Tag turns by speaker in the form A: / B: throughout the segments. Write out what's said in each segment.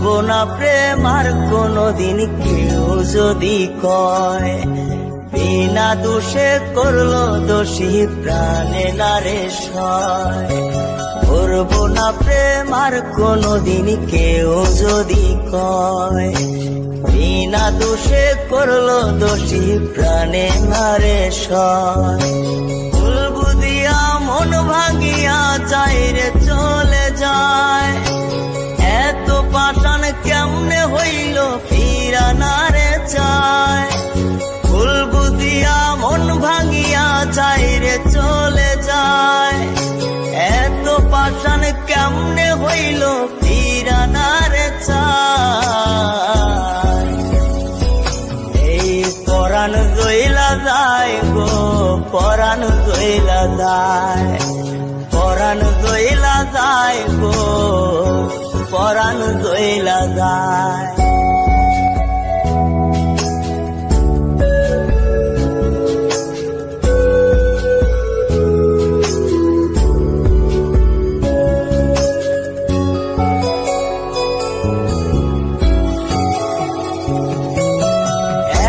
A: ভুলবো না প্রেম আর কোনোদিন কেউ যদি কয়, বিনা দোষে করলো দোষী প্রাণে নারে সয়। ভুলবো না প্রেম আর কোনোদিন কেউ যদি কয়, বিনা দোষে করলো দোষী প্রাণে নারে সয়। ভুল বুঝিয়া মন ভাঙিয়া যায় রে চলে যায়, এত পাষাণ কেমনে হইল ফিরা না রে চায়। ভুল বুঝিয়া মন ভাঙিয়া যায় রে চলে যায়, এত পাষাণ কেমনে হইল ফিরা না রে চায়। এই পরাণ গইলা যায় গো, পরাণ গইলা যায়, পরাণ গইলা যায় গো, পরাণ গইলা যায়।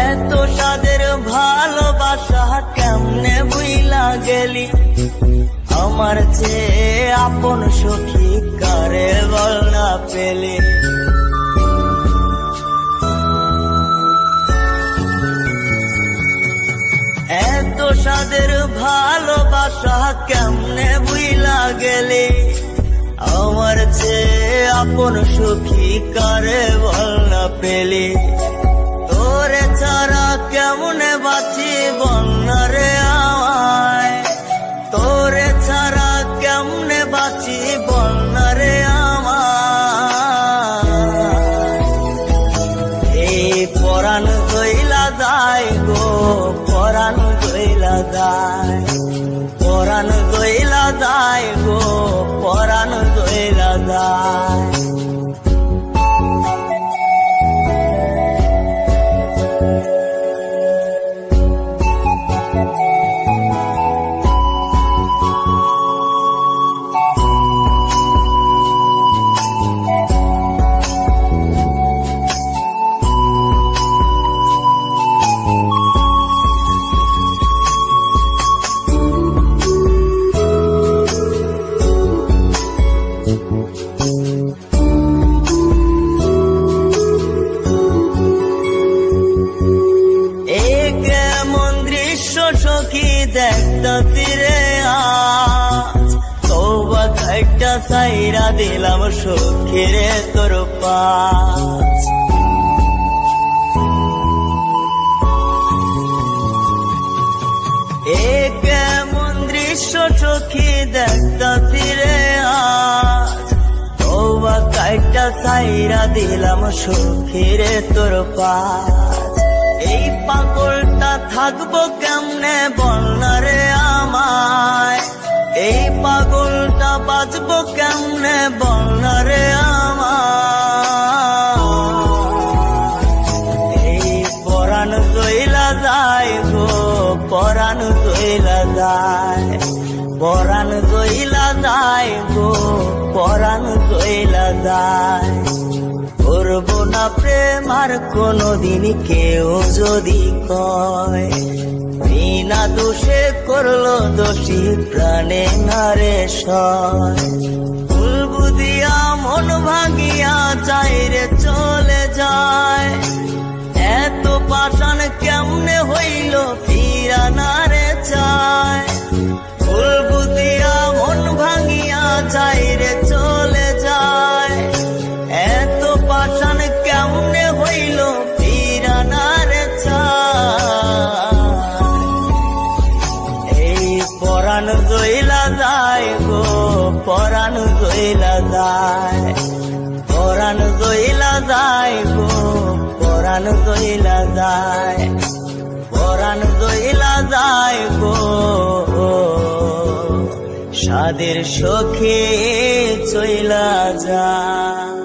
A: এত সাদের ভালোবাসা কেমনে বুইলা গেলি, আমার চেয়ে আপন সখী কারে বল না পেলে। এত সাদের ভালোবাসা কেমনে বুইলা গেলে, আমার চেয়ে আপন সখী কারে বল না পেলে। তোরে ছাড়া কেমনে বাঁচি বল না রে আমায়, তোরে ছাড়া কেমনে বাঁচি বল না রে আমায়। এই পরাণ গইলা যায় গো, পরাণ গইলা যায়, পরাণ গইলা যায় গো, পরাণ গইলা যায়। সখী দেখতা তীরে আজ, তওবা খাইটা সাইরা দিলাম সখীরে তোর পাশ। এ কেমন দৃশ্য সখী দেখতা তীরে আজ, তওবা খাইটা সাইরা দিলাম সখীরে তোর পাশ। এই পাগলটা থাকবো কেমনে বল না রে আমায়, এই পাগলটা বাঁচবো কেমনে বল না রে আমায়। এই পরাণ গইলা যায় গো, পরাণ গইলা যায়, পরাণ গইলা যায় গো, পরাণ গইলা যায়। করবো না প্রেম আর কোনোদিন কেউ যদি কয়, বিনা দোষে করলো দোষী প্রাণে নারে সয়। ভুল বুঝিয়া মন ভাঙিয়া যায় রে চলে যায়, এত পাষাণ কেমনে হইল ফিরা না রে চায়। ভুল বুঝিয়া মন ভাঙিয়া যায় রে চলে যায়, এত পাষাণ কেমনে হইল ফিরা না রে চায়। এই পরাণ গইলা যায় গো, পরাণ গইলা যায়, পরাণ গইলা যায় গো, পরাণ গইলা যায়, পরাণ গইলা যায় গো। সাদের সখী চইলা যায়।